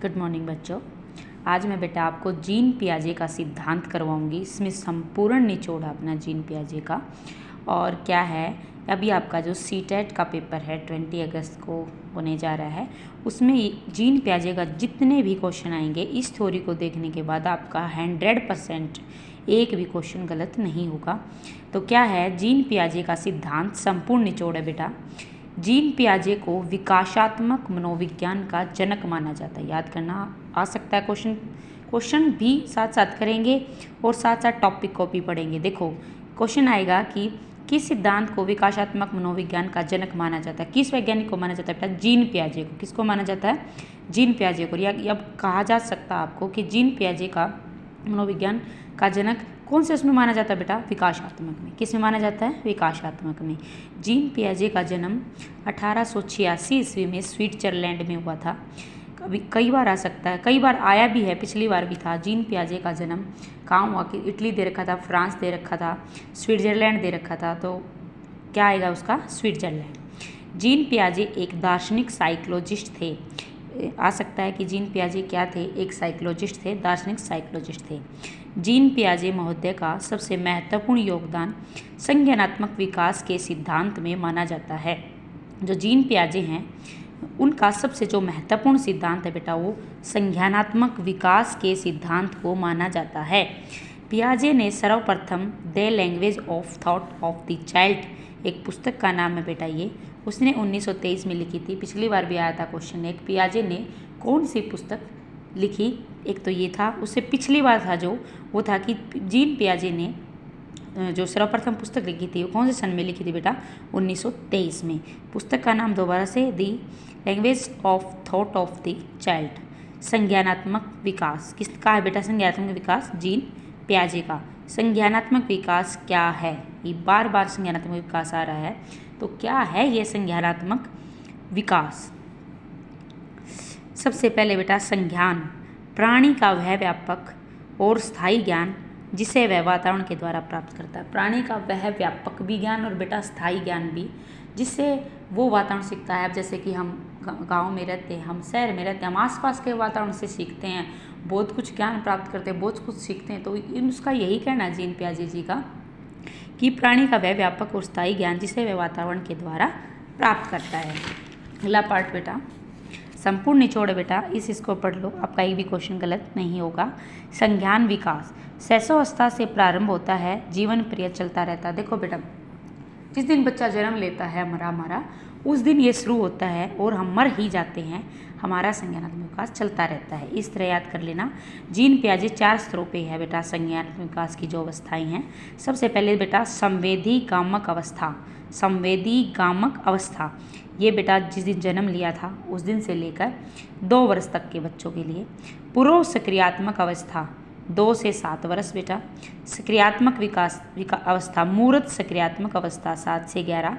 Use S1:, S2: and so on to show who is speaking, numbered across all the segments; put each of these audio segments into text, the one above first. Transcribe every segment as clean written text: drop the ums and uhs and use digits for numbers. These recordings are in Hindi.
S1: गुड मॉर्निंग बच्चों। आज मैं बेटा आपको जीन पियाजे का सिद्धांत करवाऊंगी। इसमें संपूर्ण निचोड़ अपना जीन पियाजे का और क्या है, अभी आपका जो सीटेट का पेपर है 20 अगस्त को होने जा रहा है, उसमें जीन पियाजे का जितने भी क्वेश्चन आएंगे इस थ्योरी को देखने के बाद आपका 100% एक भी क्वेश्चन गलत नहीं होगा। तो क्या है, जीन पियाजे का सिद्धांत संपूर्ण निचोड़ है बेटा। जीन पियाजे को विकासात्मक मनोविज्ञान का जनक माना जाता है। याद करना आ सकता है, क्वेश्चन भी साथ साथ करेंगे और साथ साथ टॉपिक को भी पढ़ेंगे। देखो क्वेश्चन आएगा कि किस सिद्धांत को विकासात्मक मनोविज्ञान का जनक माना जाता है, किस वैज्ञानिक को माना जाता है बेटा? जीन पियाजे को। किसको माना जाता है? जीन पियाजे को। या अब कहा जा सकता है आपको कि जीन पियाजे का मनोविज्ञान का जनक कौन से उसमें माना जाता है बेटा? विकासात्मक में। किस में माना जाता है? विकासात्मक में। जीन पियाजे का जन्म 1886 ईस्वी में स्विट्जरलैंड में हुआ था। कई बार आ सकता है, कई बार आया भी है, पिछली बार भी था। जीन पियाजे का जन्म कहाँ हुआ? कि इटली दे रखा था, फ्रांस दे रखा था, स्विट्जरलैंड दे रखा था, तो क्या आएगा उसका? स्विट्जरलैंड। जीन पियाजे एक दार्शनिक साइकोलॉजिस्ट थे। आ सकता है कि जीन पियाजे क्या थे? एक साइकोलॉजिस्ट थे, दार्शनिक साइकोलॉजिस्ट थे। जीन पियाजे महोदय का सबसे महत्वपूर्ण योगदान संज्ञानात्मक विकास के सिद्धांत में माना जाता है। जो जीन पियाजे हैं उनका सबसे जो महत्वपूर्ण सिद्धांत है बेटा, वो संज्ञानात्मक विकास के सिद्धांत को माना जाता है। पियाजे ने सर्वप्रथम the language of thought of the child, एक पुस्तक का नाम है बेटा ये, उसने 1923 में लिखी थी। पिछली बार भी आया था क्वेश्चन। एक पियाजे ने कौन सी पुस्तक लिखी? एक तो ये था, उससे पिछली बार था जो वो था कि जीन पियाजे ने जो सर्वप्रथम पुस्तक लिखी थी वो कौन से सन में लिखी थी बेटा? 1923 में। पुस्तक का नाम दोबारा से, the language of thought of the child, संज्ञानात्मक विकास। किसका है बेटा संज्ञानात्मक विकास? जीन पियाजे का। संज्ञानात्मक विकास क्या है? ये बार बार संज्ञानात्मक विकास आ रहा है, तो क्या है ये संज्ञानात्मक विकास? सबसे पहले बेटा, संज्ञान प्राणी का वह व्यापक और स्थायी ज्ञान जिसे वह वातावरण के द्वारा प्राप्त करता है। प्राणी का वह व्यापक भी ज्ञान और बेटा स्थायी ज्ञान भी, जिससे वो वातावरण सीखता है। अब जैसे कि हम गांव में रहते हैं, हम शहर में रहते हैं, हम आसपास के वातावरण से सीखते हैं, बहुत कुछ ज्ञान प्राप्त करते हैं, बहुत कुछ सीखते हैं। तो उसका यही कहना है जीन पियाजे जी का कि प्राणी का वह व्यापक और स्थायी ज्ञान जिसे वह वातावरण के द्वारा प्राप्त करता है। अगला पार्ट बेटा संपूर्ण निचोड़ बेटा, इसको पढ़ लो, आपका एक भी क्वेश्चन गलत नहीं होगा। संज्ञान विकास शैशवावस्था से प्रारंभ होता है, जीवन प्रिय चलता रहता है। देखो बेटा, जिस दिन बच्चा जन्म लेता है हमारा उस दिन ये शुरू होता है और हम मर ही जाते हैं, हमारा संज्ञानात्मक विकास चलता रहता है। इस तरह याद कर लेना। जीन पियाजे 4 स्तरों पे है बेटा संज्ञानात्मक विकास की जो अवस्थाएं हैं। सबसे पहले बेटा संवेदी गामक अवस्था। संवेदी गामक अवस्था ये बेटा जिस दिन जन्म लिया था उस दिन से लेकर 2 वर्ष तक के बच्चों के लिए। पूर्व सक्रियात्मक अवस्था 2 से 7 वर्ष बेटा। सक्रियात्मक विकास अवस्था मूर्त सक्रियात्मक अवस्था 7 से 11।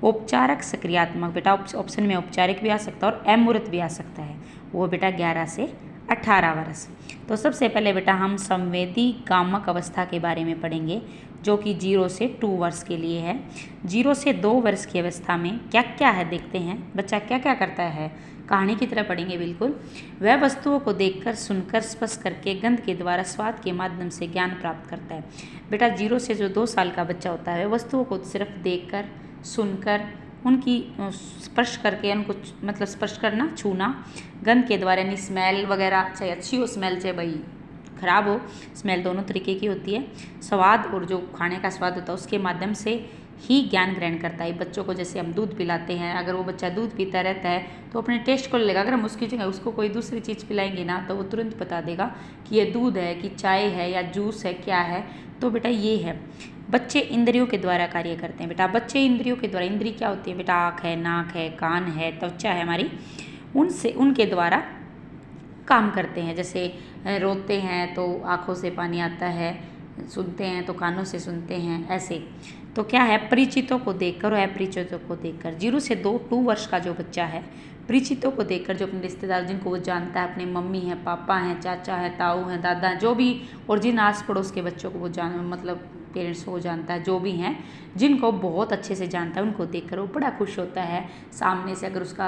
S1: औपचारिक सक्रियात्मक बेटा, ऑप्शन में औपचारिक भी आ सकता है और अमूर्त भी आ सकता है, वो बेटा 11 से 18 वर्ष। तो सबसे पहले बेटा हम संवेदी गामक अवस्था के बारे में पढ़ेंगे, जो कि 0 से 2 वर्ष के लिए है। 0 से 2 वर्ष की अवस्था में क्या क्या है देखते हैं। बच्चा क्या क्या करता है, कहानी की तरह पढ़ेंगे बिल्कुल। वह वस्तुओं को देखकर, सुनकर, स्पर्श करके, गंध के द्वारा, स्वाद के माध्यम से ज्ञान प्राप्त करता है। बेटा 0 से जो 2 साल का बच्चा होता है वस्तुओं को सिर्फ देखकर, सुनकर, उनकी स्पर्श करके, उनको मतलब स्पर्श करना, छूना, गंध के द्वारा यानी स्मेल वगैरह, चाहे अच्छी हो स्मेल चाहे भाई खराब हो स्मेल, दोनों तरीके की होती है। स्वाद और जो खाने का स्वाद होता है उसके माध्यम से ही ज्ञान ग्रहण करता है। बच्चों को जैसे हम दूध पिलाते हैं, अगर वो बच्चा दूध पीता रहता है तो अपने टेस्ट को लेगा। अगर हम उसकी जगह उसको कोई दूसरी चीज़ पिलाएंगे ना तो वो तुरंत बता देगा कि ये दूध है कि चाय है या जूस है, क्या है। तो बेटा ये है, बच्चे इंद्रियों के द्वारा कार्य करते हैं। बेटा बच्चे इंद्रियों के द्वारा, इंद्रिय क्या होती है बेटा? आँख है, नाक है, कान है, त्वचा है हमारी, उनके द्वारा काम करते हैं। जैसे रोते हैं तो आँखों से पानी आता है, सुनते हैं तो कानों से सुनते हैं, ऐसे। तो क्या है, परिचितों को देखकर और अपरिचितों को देखकर। 0 से 2 वर्ष का जो बच्चा है, परिचितों को देखकर, जो अपने रिश्तेदार जिनको वो जानता है, अपने मम्मी हैं, पापा हैं, चाचा है, ताऊ हैं, दादा हैं, जो भी, और जिन आस पड़ोस के बच्चों को वो मतलब पेरेंट्स को जानता है, जो भी हैं जिनको बहुत अच्छे से जानता है, उनको देखकर वो बड़ा खुश होता है। सामने से अगर उसका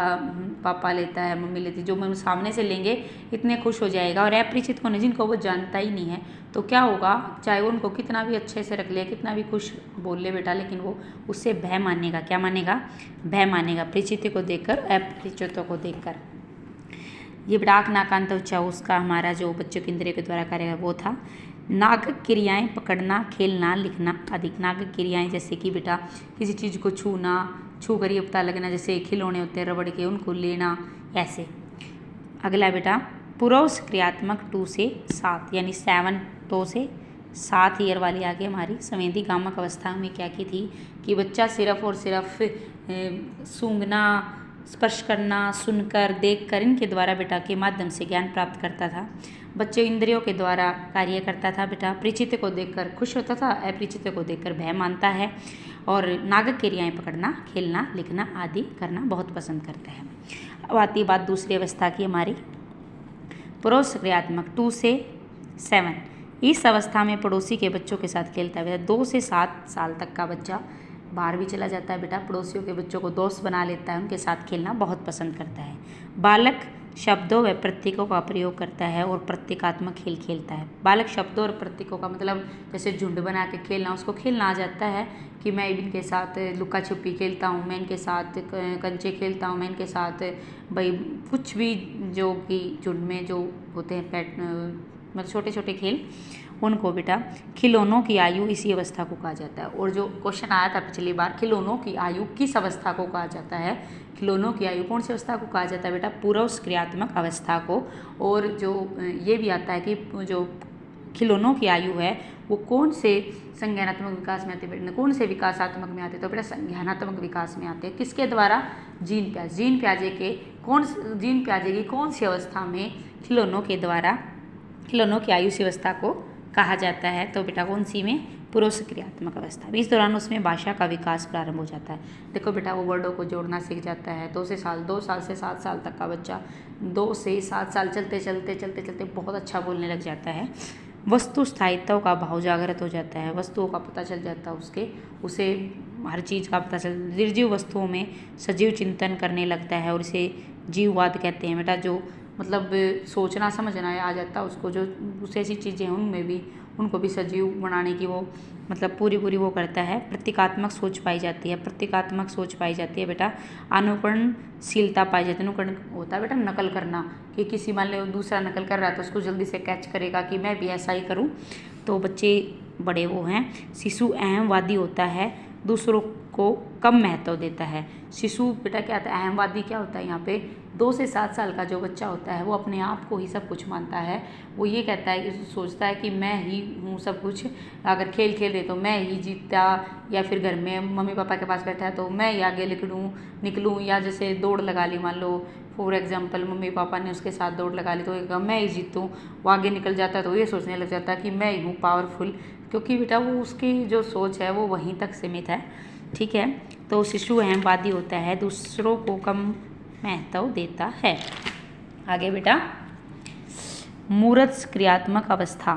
S1: पापा लेता है, मम्मी लेती है, जो मैं सामने से लेंगे इतने खुश हो जाएगा। और अपरिचित को नहीं, जिनको वो जानता ही नहीं है, तो क्या होगा, चाहे वो उनको कितना भी अच्छे से रख ले, कितना भी खुश बोल ले बेटा, लेकिन वो उससे भय मानेगा। क्या मानेगा? भय मानेगा, परिचित को देखकर, अपरिचितों को देखकर। ये बेटा आँख नाक कान त्वचा उसका हमारा जो बच्चों के इंद्रियों के द्वारा कार्य वो था। नागक क्रियाएं पकड़ना, खेलना, लिखना आदि। नागक क्रियाएं जैसे कि बेटा किसी चीज़ को छूना, छू कर ये पता लगना, जैसे खिलौने होते हैं रबड़ के, उनको लेना, ऐसे। अगला बेटा पुरोस क्रियात्मक 2 से 7 यानी 7 2 से 7 ईयर वाली आगे हमारी संवेदी कामक अवस्था में क्या की थी कि बच्चा सिर्फ और सिर्फ सूंघना, स्पर्श करना, सुनकर, देखकर, इनके द्वारा बेटा के माध्यम से ज्ञान प्राप्त करता था। बच्चे इंद्रियों के द्वारा कार्य करता था बेटा। परिचित को देखकर खुश होता था, अपरिचित को देखकर भय मानता है, और नागक क्रियाएं पकड़ना, खेलना, लिखना आदि करना बहुत पसंद करता है। अब आती बात दूसरी अवस्था की हमारी, पड़ोस क्रियात्मक 2 से 7। इस अवस्था में पड़ोसी के बच्चों के साथ खेलता है। 2 से 7 साल तक का बच्चा बाहर भी चला जाता है बेटा, पड़ोसियों के बच्चों को दोस्त बना लेता है, उनके साथ खेलना बहुत पसंद करता है। बालक शब्दों व प्रतीकों का प्रयोग करता है और प्रतीकात्मक खेल खेलता है। बालक शब्दों और प्रतीकों का मतलब जैसे झुंड बना के खेलना, उसको खेलना आ जाता है कि मैं इनके साथ लुका छुपी खेलता हूँ, मैं इनके साथ कंचे खेलता हूँ, मैं इनके साथ भाई कुछ भी जो कि झुंड में जो होते हैं पेट मतलब छोटे छोटे खेल, उनको बेटा खिलौनों की आयु इसी अवस्था को कहा जाता है। और जो क्वेश्चन आया था पिछली बार, खिलौनों की आयु किस अवस्था को कहा जाता है? खिलौनों की आयु कौन सी अवस्था को कहा जाता है बेटा? पूर्व क्रियात्मक अवस्था को। और जो ये भी आता है कि जो खिलौनों की आयु है वो कौन से संज्ञानात्मक विकास में आते हैं, कौन से विकासात्मक में आते हैं? तो बेटा संज्ञानात्मक विकास में आते हैं। किसके द्वारा? जीन प्याजे के जीन प्याजे की कौन सी अवस्था में खिलौनों के द्वारा खिलौनों की आयु सी अवस्था को कहा जाता है? तो बेटा कौन सी में? पूर्व क्रियात्मक अवस्था। इस दौरान उसमें भाषा का विकास प्रारंभ हो जाता है। देखो बेटा वो वर्डों को जोड़ना सीख जाता है। 2 साल से 7 साल तक का बच्चा 2 से 7 साल चलते चलते बहुत अच्छा बोलने लग जाता है। वस्तु स्थायित्व का भाव जागृत हो जाता है, वस्तुओं का पता चल जाता है उसे हर चीज़ का पता चल। निर्जीव वस्तुओं में सजीव चिंतन करने लगता है और इसे जीववाद कहते हैं बेटा। जो मतलब सोचना समझना आ जाता है उसको, जो दूसरी ऐसी चीज़ें हैं उनमें भी उनको भी सजीव बनाने की वो मतलब पूरी वो करता है। प्रतीकात्मक सोच पाई जाती है बेटा। अनुकरणशीलता पाई जाती है। अनुकरण होता है बेटा नकल करना, कि किसी मान लो दूसरा नकल कर रहा है तो उसको जल्दी से कैच करेगा कि मैं भी ऐसा ही करूं। तो बच्चे बड़े वो हैं। शिशु अहमवादी होता है, दूसरों को कम महत्व देता है। शिशु बेटा क्या होता है? अहमवादी क्या होता है? यहाँ पे 2 से 7 साल का जो बच्चा होता है वो अपने आप को ही सब कुछ मानता है। वो ये कहता है कि सोचता है कि मैं ही हूँ सब कुछ। अगर खेल रहे तो मैं ही जीता, या फिर घर में मम्मी पापा के पास बैठा है तो मैं ही आगे निकलूँ, या जैसे दौड़ लगा ली मान लो फॉर एग्जाम्पल, मम्मी पापा ने उसके साथ दौड़ लगा ली तो एक मैं ही जीतूँ, वो आगे निकल जाता है तो ये सोचने लग जाता है कि मैं ही हूँ पावरफुल, क्योंकि बेटा वो उसकी जो सोच है वो वहीं तक सीमित है। ठीक है, तो शिशु अहमवादी होता है, दूसरों को कम महत्व देता है। आगे बेटा मूर्त क्रियात्मक अवस्था।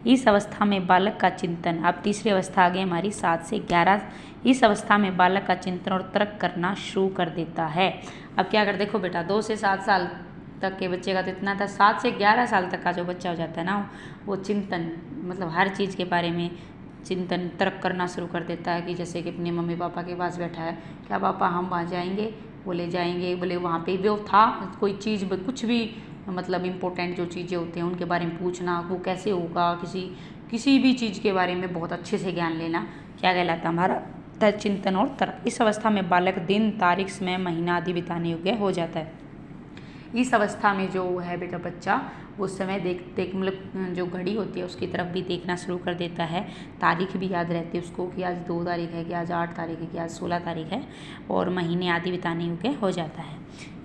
S1: इस अवस्था में बालक का चिंतन, अब तीसरी अवस्था आ गई हमारी 7 से 11। इस अवस्था में बालक का चिंतन और तर्क करना शुरू कर देता है। अब क्या कर, देखो बेटा 2 से 7 साल तक के बच्चे का तो इतना था, 7 से 11 साल तक का जो बच्चा हो जाता है ना, वो चिंतन मतलब हर चीज़ के बारे में चिंतन तर्क करना शुरू कर देता है। कि जैसे कि अपने मम्मी पापा के पास बैठा है, क्या पापा हम वहाँ जाएंगे? बोले जाएंगे। बोले वहाँ पे वो था कोई चीज़, कुछ भी मतलब इम्पोर्टेंट जो चीज़ें होती हैं उनके बारे में पूछना, वो कैसे होगा, किसी भी चीज़ के बारे में बहुत अच्छे से ज्ञान लेना क्या कहलाता है? हमारा चिंतन और तर्क। इस अवस्था में बालक दिन, तारीख, समय, महीना आदि बिताने योग्य हो जाता है। इस अवस्था में जो है बेटा बच्चा वो समय देख मतलब जो घड़ी होती है उसकी तरफ भी देखना शुरू कर देता है। तारीख भी याद रहती है उसको कि आज 2 तारीख है, कि आज 8 तारीख है, कि आज 16 तारीख है, और महीने आदि बिताने योग्य हो जाता है।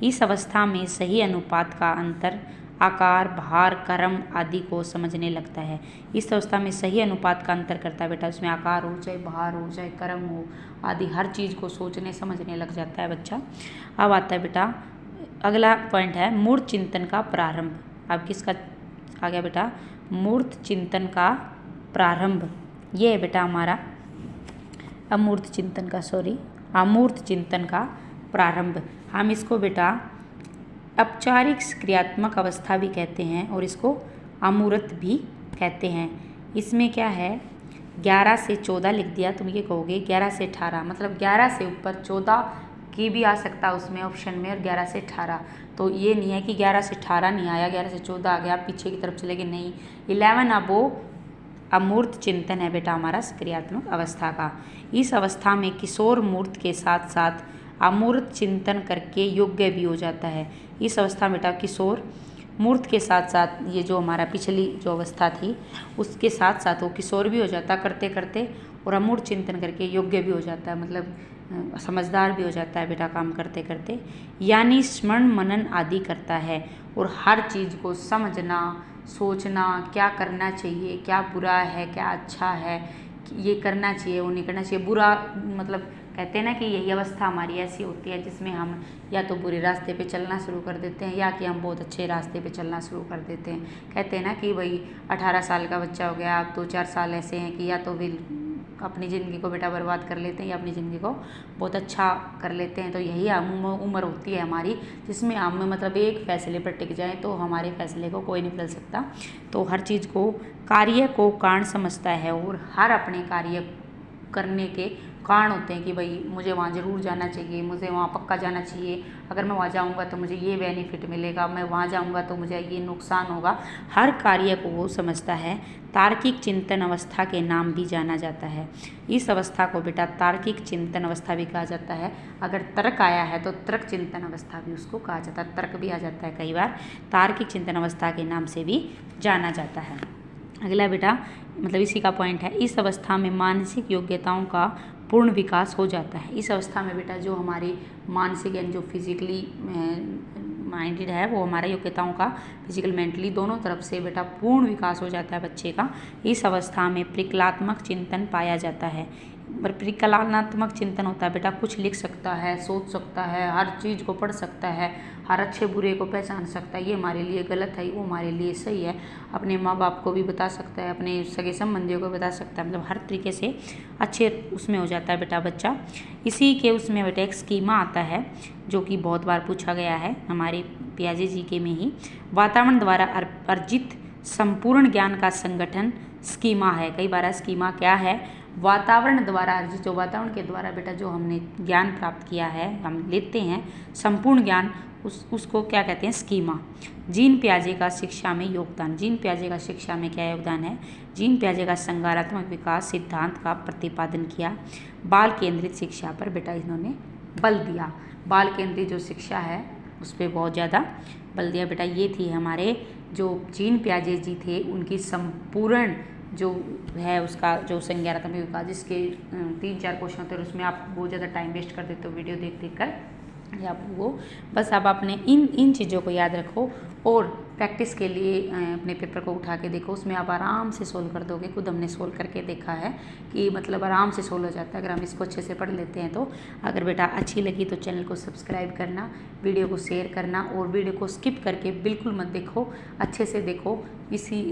S1: इस अवस्था में सही अनुपात का अंतर, आकार, भार, क्रम आदि को समझने लगता है। इस अवस्था में सही अनुपात का अंतर करता है बेटा, उसमें आकार हो चाहे भार हो चाहे क्रम हो आदि हर चीज़ को सोचने समझने लग जाता है बच्चा। अब आता है बेटा अगला पॉइंट है मूर्त चिंतन का प्रारंभ। अब किसका आ गया बेटा? मूर्त चिंतन का प्रारंभ। ये है बेटा हमारा अमूर्त चिंतन का प्रारंभ। हम इसको बेटा औपचारिक क्रियात्मक अवस्था भी कहते हैं और इसको अमूर्त भी कहते हैं। इसमें क्या है, 11 से 14 लिख दिया, तुम ये कहोगे 11 से 18, मतलब 11 से ऊपर 14 की भी आ सकता उसमें ऑप्शन में, और 11 से 18। तो ये नहीं है कि 11 से 18 नहीं आया, 11 से 14 आ गया, पीछे की तरफ चले गए, नहीं। 11 अब वो अमूर्त चिंतन है बेटा हमारा क्रियात्मक अवस्था का। इस अवस्था में किशोर मूर्त के साथ साथ अमूर्त चिंतन करके योग्य भी हो जाता है। इस अवस्था में बेटा किशोर मूर्त के साथ साथ ये जो हमारा पिछली जो अवस्था थी उसके साथ साथ वो किशोर भी हो जाता करते करते, और अमूर्त चिंतन करके योग्य भी हो जाता है, मतलब समझदार भी हो जाता है बेटा काम करते करते। यानी स्मरण मनन आदि करता है और हर चीज़ को समझना, सोचना, क्या करना चाहिए, क्या बुरा है, क्या अच्छा है, ये करना चाहिए, वो नहीं करना चाहिए। बुरा मतलब कहते हैं ना कि यही अवस्था हमारी ऐसी होती है जिसमें हम या तो बुरे रास्ते पे चलना शुरू कर देते हैं या कि हम बहुत अच्छे रास्ते पे चलना शुरू कर देते हैं। कहते हैं ना कि भाई 18 साल का बच्चा हो गया, अब 2-4 साल ऐसे हैं कि या तो वे अपनी ज़िंदगी को बेटा बर्बाद कर लेते हैं या अपनी ज़िंदगी को बहुत अच्छा कर लेते हैं। तो यही उम्र होती है हमारी जिसमें हम मतलब एक फैसले पर टिक जाएं तो हमारे फैसले को कोई नहीं बदल सकता। तो हर चीज़ को कार्य को कारण समझता है और हर अपने कार्य करने के कारण होते हैं कि भाई मुझे वहाँ ज़रूर जाना चाहिए, मुझे वहाँ पक्का जाना चाहिए, अगर मैं वहाँ जाऊँगा तो मुझे ये बेनिफिट मिलेगा, मैं वहाँ जाऊँगा तो मुझे ये नुकसान होगा। हर कार्य को वो समझता है। तार्किक चिंतन अवस्था के नाम भी जाना जाता है। इस अवस्था को बेटा तार्किक चिंतन अवस्था भी कहा जाता है। अगर तर्क आया है तो तर्क चिंतन अवस्था भी उसको कहा जाता है, तर्क भी आ जाता है कई बार, तार्किक चिंतन अवस्था के नाम से भी जाना जाता है। अगला बेटा मतलब इसी का पॉइंट है, इस अवस्था में मानसिक योग्यताओं का पूर्ण विकास हो जाता है। इस अवस्था में बेटा जो हमारी मानसिक यानी जो फिजिकली माइंडेड है वो हमारा योग्यताओं का फिजिकल मेंटली दोनों तरफ से बेटा पूर्ण विकास हो जाता है बच्चे का। इस अवस्था में परिकल्पनात्मक चिंतन पाया जाता है। परिकल्पनात्मक चिंतन होता है बेटा कुछ लिख सकता है, सोच सकता है, हर चीज़ को पढ़ सकता है, हर अच्छे बुरे को पहचान सकता है, ये हमारे लिए गलत है, वो हमारे लिए सही है, अपने माँ बाप को भी बता सकता है, अपने सगे संबंधियों को बता सकता है, मतलब हर तरीके से अच्छे उसमें हो जाता है बेटा बच्चा। इसी के उसमें बेटा एक स्कीमा आता है जो कि बहुत बार पूछा गया है हमारे पियाजे जी के में ही, वातावरण द्वारा अर्जित संपूर्ण ज्ञान का संगठन स्कीमा है। कई बार स्कीमा क्या है, वातावरण द्वारा अर्जित, जो वातावरण के द्वारा बेटा जो हमने ज्ञान प्राप्त किया है, हम लेते हैं संपूर्ण ज्ञान, उसको क्या कहते हैं, स्कीमा। जीन पियाजे का शिक्षा में योगदान, जीन पियाजे का शिक्षा में क्या योगदान है, जीन पियाजे का संज्ञानात्मक विकास सिद्धांत का प्रतिपादन किया। बाल केंद्रित शिक्षा पर बेटा इन्होंने बल दिया, बाल केंद्रित जो शिक्षा है उस पर बहुत ज़्यादा बल दिया बेटा। ये थी हमारे जो जीन पियाजे जी थे उनकी संपूर्ण जो है उसका जो संज्ञानात्मक विकास, जिसके 3-4 क्वेश्चन होते हैं उसमें आप बहुत ज़्यादा टाइम वेस्ट कर देते हो वीडियो देख कर, या वो बस आप अपने इन चीज़ों को याद रखो और प्रैक्टिस के लिए अपने पेपर को उठा के देखो, उसमें आप आराम से सोल्व कर दोगे। खुद हमने सोल्व करके देखा है कि मतलब आराम से सोल्व हो जाता है अगर हम इसको अच्छे से पढ़ लेते हैं तो। अगर बेटा अच्छी लगी तो चैनल को सब्सक्राइब करना, वीडियो को शेयर करना और वीडियो को स्किप करके बिल्कुल मत देखो, अच्छे से देखो। इसी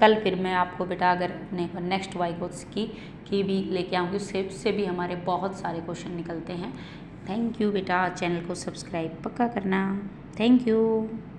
S1: कल फिर मैं आपको बेटा अगर अपने नेक्स्ट वाई कोर्स की भी लेके आऊँगी, उससे भी हमारे बहुत सारे क्वेश्चन निकलते हैं। थैंक यू बेटा, चैनल को सब्सक्राइब पक्का करना। Thank you.